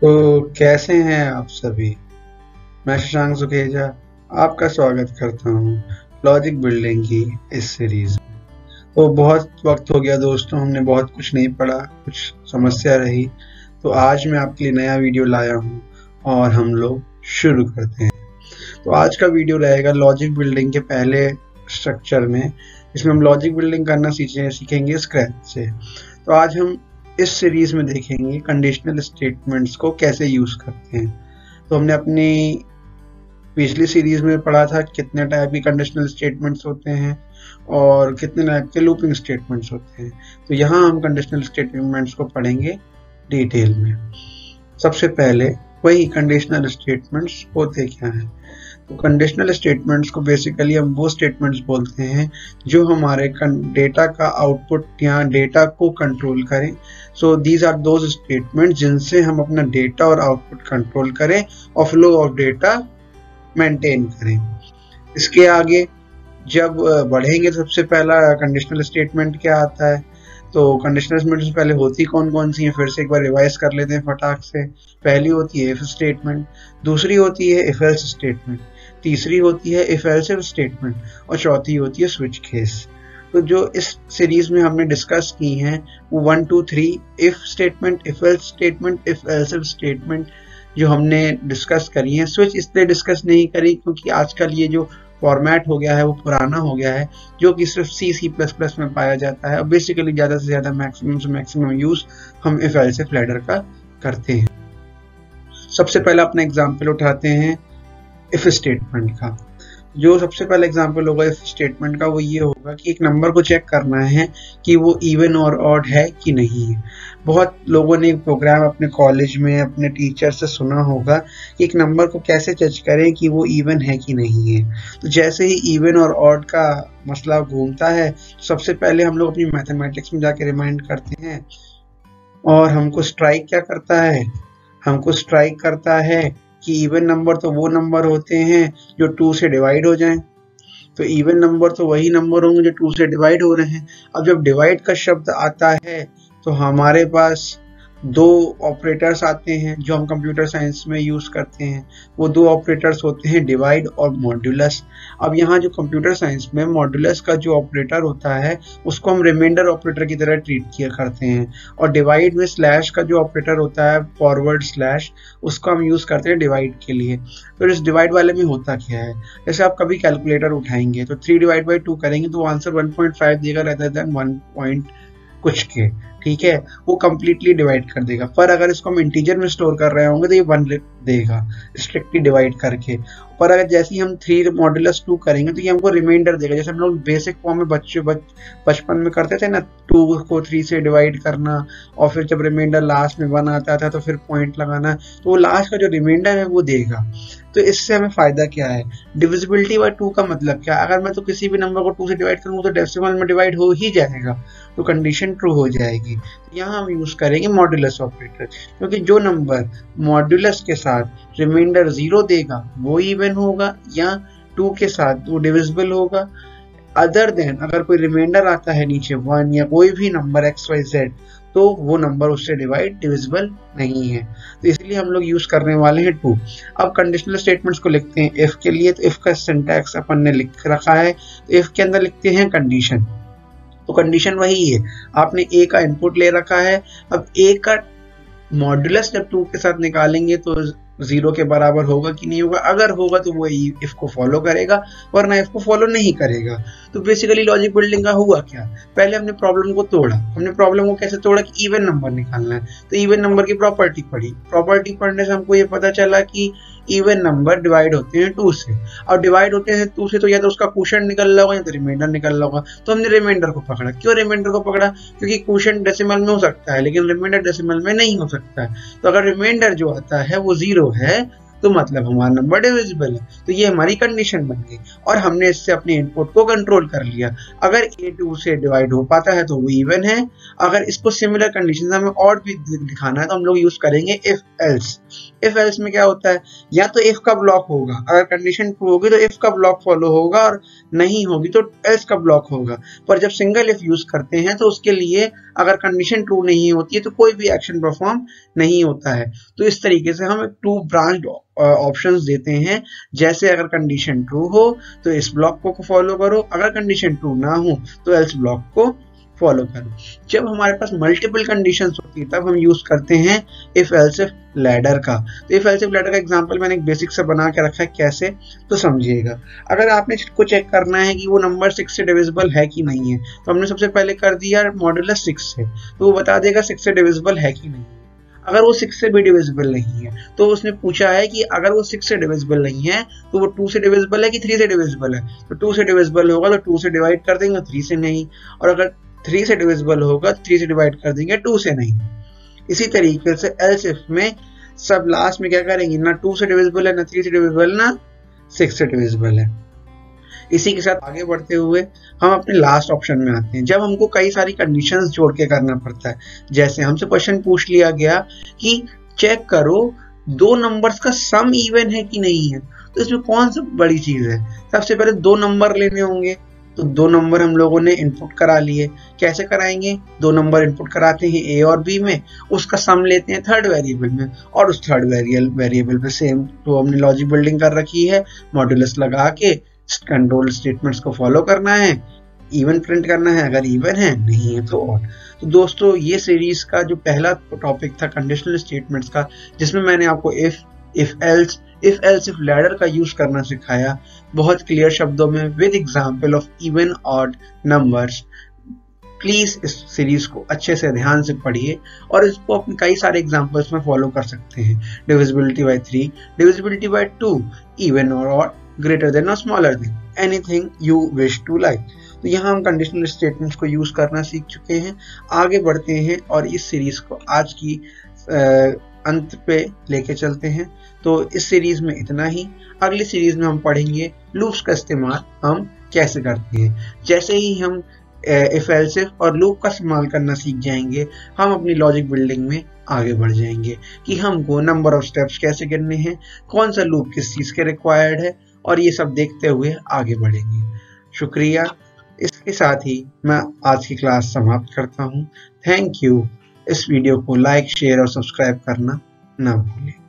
तो कैसे हैं आप सभी। मैं शशांक सुखेजा आपका स्वागत करता हूं लॉजिक बिल्डिंग की इस सीरीज में। तो बहुत वक्त हो गया दोस्तों, हमने बहुत कुछ नहीं पढ़ा, कुछ समस्या रही। तो आज मैं आपके लिए नया वीडियो लाया हूं और हम लोग शुरू करते हैं। तो आज का वीडियो रहेगा लॉजिक बिल्डिंग के पहले स्ट्रक्चर में, इसमें हम लॉजिक बिल्डिंग करना सीखेंगे स्क्रैच से। तो आज हम इस सीरीज में देखेंगे कंडीशनल स्टेटमेंट्स को कैसे यूज करते हैं। तो हमने अपनी पिछली सीरीज में पढ़ा था कितने टाइप की कंडीशनल स्टेटमेंट्स होते हैं और कितने टाइप के लूपिंग स्टेटमेंट्स होते हैं। तो यहाँ हम कंडीशनल स्टेटमेंट्स को पढ़ेंगे डिटेल में। सबसे पहले वही कंडीशनल स्टेटमेंट्स होते क्या हैं। तो कंडीशनल स्टेटमेंट्स को बेसिकली हम वो स्टेटमेंट्स बोलते हैं जो हमारे डेटा का आउटपुट या डेटा को कंट्रोल करें। So these are those statements जिनसे हम अपना डेटा और आउटपुट कंट्रोल करें और फ्लो ऑफ डेटा मेंटेन करें। इसके आगे जब बढ़ेंगे तो सबसे पहला कंडीशनल स्टेटमेंट क्या आता है। तो कंडीशनल स्टेटमेंट से पहले होती कौन सी हैं, फिर से एक बार रिवाइज कर लेते हैं फटाक से। पहली होती है इफ स्टेटमेंट, दूसरी होती है इफ एल्स स्टेटमेंट, तीसरी होती है इफ एल्स इफ स्टेटमेंट और चौथी होती है स्विच केस। तो जो इस सीरीज में हमने डिस्कस की हैं वो 1 2 3 if statement, if else statement, if else if statement जो हमने डिस्कस करी है। स्विच इसलिए डिस्कस नहीं करी क्योंकि आजकल ये जो फॉर्मेट हो गया है वो पुराना हो गया है, जो कि सिर्फ C++ में पाया जाता है और बेसिकली ज़्यादा से ज़्यादा मैक्सिमम से मैक्सिमम यूज हम इफ एल्स इफ लैडर का करते हैं। सबसे पहला अपना एग्जांपल उठाते हैं इफ स्टेटमेंट का। जो सबसे पहला एग्जांपल होगा इफ स्टेटमेंट का वो ये होगा कि एक नंबर को चेक करना है कि वो इवन और ऑड है कि नहीं है। बहुत लोगों ने प्रोग्राम अपने कॉलेज में अपने टीचर से सुना होगा कि एक नंबर को कैसे जज करें कि वो इवन है कि नहीं है। तो जैसे ही इवन और ऑड का मसला घूमता है, सबसे पहले हम लोग अपनी मैथमेटिक्स में जाके रिमाइंड करते हैं और हमको स्ट्राइक क्या करता है, हमको स्ट्राइक करता है कि इवन नंबर तो वो नंबर होते हैं जो 2 से डिवाइड हो जाएं। तो इवन नंबर तो वही नंबर होंगे जो 2 से डिवाइड हो रहे हैं। अब जब डिवाइड का शब्द आता है तो हमारे पास दो ऑपरेटर्स आते हैं जो हम कंप्यूटर साइंस में यूज करते हैं। वो दो ऑपरेटर्स होते हैं डिवाइड और मॉड्यूलस। अब यहाँ जो कंप्यूटर साइंस में मॉड्यूलस का जो ऑपरेटर होता है उसको हम रिमाइंडर ऑपरेटर की तरह ट्रीट किया करते हैं और डिवाइड में स्लैश का जो ऑपरेटर होता है फॉरवर्ड स्लैश, उसको हम यूज करते हैं डिवाइड के लिए। तो इस डिवाइड वाले में होता क्या है, जैसे आप कभी कैलकुलेटर उठाएंगे तो 3/2 करेंगे तो आंसर 1.5 देगा रेदर देन 1 पॉइंट कुछ के, ठीक है, वो कंप्लीटली डिवाइड कर देगा। पर अगर इसको हम इंटीजर में स्टोर कर रहे होंगे तो ये 1 देगा स्ट्रिक्टली डिवाइड करके। पर अगर जैसे ही हम 3 मॉड्यूलस 2 करेंगे तो ये हमको रिमाइंडर देगा। जैसे हम लोग बेसिक फॉर्म में बचपन में करते थे ना, 2 को 3 से डिवाइड करना और फिर जब रिमाइंडर लास्ट में 1 आता था तो फिर पॉइंट लगाना, तो वो लास्ट का जो रिमाइंडर है वो देगा। तो इससे हमें फायदा क्या है, डिविजिबिलिटी बाय 2 का मतलब क्या, अगर मैं तो किसी भी नंबर को 2 से डिवाइड करूंगा तो डेसिमल में डिवाइड हो ही जाएगा, तो कंडीशन ट्रू हो जाएगी। यहाँ हम यूज करेंगे मॉड्यूलस ऑपरेटर, क्योंकि जो नंबर मॉड्यूलस के साथ रिमाइंडर 0 देगा वो इवन होगा या 2 के साथ वो डिविजिबल होगा। अदर देन अगर कोई रिमाइंडर आता है नीचे 1 या कोई भी नंबर XYZ, तो वो नंबर उससे डिविजिबल नहीं है। तो इसलिए हम लोग यूज करने वाले हैं 2। अब कंडीशनल स्टेटमेंट्स को लिखते हैं इफ के लिए। तो इफ का सिंटैक्स अपन ने लिख रखा है, तो इफ के अंदर लिखते हैं कंडीशन। तो कंडीशन वही है, आपने A का इनपुट ले रखा है। अब A का मॉड्यूलस जब 2 के साथ निकालेंगे तो 0 के बराबर होगा कि नहीं होगा, अगर होगा तो वो इफ को फॉलो करेगा वरना इफ को फॉलो नहीं करेगा। तो बेसिकली लॉजिक बिल्डिंग का हुआ क्या, पहले हमने प्रॉब्लम को तोड़ा। हमने प्रॉब्लम को कैसे तोड़ा कि इवन नंबर निकालना है, तो इवन नंबर की प्रॉपर्टी पढ़ी। प्रॉपर्टी पढ़ने से हमको ये पता चला कि इवन नंबर डिवाइड होते हैं 2 से, और डिवाइड होते हैं 2 से तो या तो उसका क्वोशिएंट निकल रहा होगा या तो रिमाइंडर निकल रहा होगा। तो हमने रिमाइंडर को पकड़ा। क्यों रिमाइंडर को पकड़ा, क्योंकि क्वोशिएंट डेसिमल में हो सकता है लेकिन रिमाइंडर डेसिमल में नहीं हो सकता है। तो अगर रिमाइंडर जो आता है वो 0 है तो मतलब हमारा नंबर डिविजिबल है। तो ये हमारी कंडीशन बन गई और हमने इससे अपने इनपुट को कंट्रोल कर लिया। अगर a 2 से डिवाइड हो पाता है तो वो इवन है। अगर इसको सिमिलर कंडीशन हमें और भी दिखाना है तो हम लोग यूज करेंगे इफ एल्स। इफ एल्स में क्या होता है, या तो इफ का ब्लॉक होगा, अगर कंडीशन ट्रू होगी तो इफ का ब्लॉक फॉलो होगा, और नहीं होगी तो एल्स का ब्लॉक होगा। पर जब सिंगल इफ यूज करते हैं तो उसके लिए अगर कंडीशन ट्रू नहीं होती है तो कोई भी एक्शन परफॉर्म नहीं होता है। तो इस तरीके से हम टू ब्रांच्ड ऑप्शंस देते हैं। जैसे अगर कंडीशन ट्रू हो तो इस ब्लॉक को फॉलो करो, अगर कंडीशन ट्रू ना हो तो एल्स ब्लॉक को फॉलो करो। जब हमारे पास मल्टीपल कंडीशंस होती है तब हम यूज करते हैं इफ एल्स इफ लैडर का। तो इफ एल्स इफ लैडर का एग्जांपल मैंने एक बेसिक से बना के रखा है, कैसे तो समझिएगा। अगर आपने इसको चेक करना है कि वो नंबर 6 से डिविजिबल है कि नहीं है, तो हमने सबसे पहले कर दिया मॉड्यूलस 6 से, तो वो बता देगा 6 से डिविजिबल है कि नहीं। अगर वो 6 से भी डिविजिबल नहीं है तो उसने पूछा है कि अगर वो 6 से डिविजिबल नहीं है तो वो 2 से डिविजिबल है कि 3 से डिविजिबल है। तो 2 से डिविजिबल होगा तो 2 से डिवाइड कर देंगे, 3 से नहीं। और अगर 3 से डिविजिबल होगा तो 3 से डिवाइड कर देंगे, 2 से नहीं। इसी तरीके से एल्स इफ में सब लास्ट में क्या करेंगे, ना 2 से डिविजिबल है, ना 3 से डिविजिबल, ना 6 से डिविजिबल है। इसी के साथ आगे बढ़ते हुए हम अपने लास्ट ऑप्शन में आते हैं, जब हमको कई सारी कंडीशंस जोड़ के करना पड़ता है। जैसे हमसे क्वेश्चन पूछ लिया गया कि चेक करो दो नंबर्स का सम इवन है कि नहीं है, तो इसमें कौन सी बड़ी चीज है। सबसे पहले दो नंबर लेने होंगे, तो दो नंबर हम लोगों ने इनपुट करा लिए। कैसे कराएंगे, दो नंबर इनपुट कराते हैं ए और बी में, उसका सम लेते हैं थर्ड वेरिएबल में, और उस थर्ड वेरिएबल पे सेम तो हमने लॉजिक बिल्डिंग कर रखी है, मॉड्यूलस लगा के कंट्रोल स्टेटमेंट्स को फॉलो करना है, इवन प्रिंट करना है, अगर इवन है, नहीं है तो ऑड। तो दोस्तों ये सीरीज का जो पहला टॉपिक था कंडीशनल स्टेटमेंट्स का, जिसमें मैंने आपको इफ एल्स इफ लैडर का यूज करना सिखाया बहुत क्लियर शब्दों में with example of even odd numbers. Please इस सीरीज को अच्छे से ध्यान से पढ़िए और इसको अपने कई सारे एग्जांपल्स में फॉलो कर सकते हैं। Divisibility by 3, divisibility by 2, even और ऑड, ग्रेटर देन और smaller than, anything you wish to like. तो यहाँ हम कंडीशनल स्टेटमेंट्स को यूज करना सीख चुके हैं। आगे बढ़ते हैं और इस सीरीज को आज की अंत पे लेके चलते हैं। तो इस सीरीज में इतना ही। अगली सीरीज में हम पढ़ेंगे लूप्स का इस्तेमाल हम कैसे करते हैं। जैसे ही हम इफ एल्स इफ और लूप का इस्तेमाल करना सीख जाएंगे, हम अपनी लॉजिक बिल्डिंग में आगे बढ़ जाएंगे कि हमको नंबर ऑफ स्टेप्स कैसे गिनने हैं, कौन सा लूप किस चीज के रिक्वायर्ड है, और ये सब देखते हुए आगे बढ़ेंगे। शुक्रिया। इसके साथ ही मैं आज की क्लास समाप्त करता हूँ। Thank you. इस वीडियो को लाइक, शेयर और सब्सक्राइब करना ना भूलें।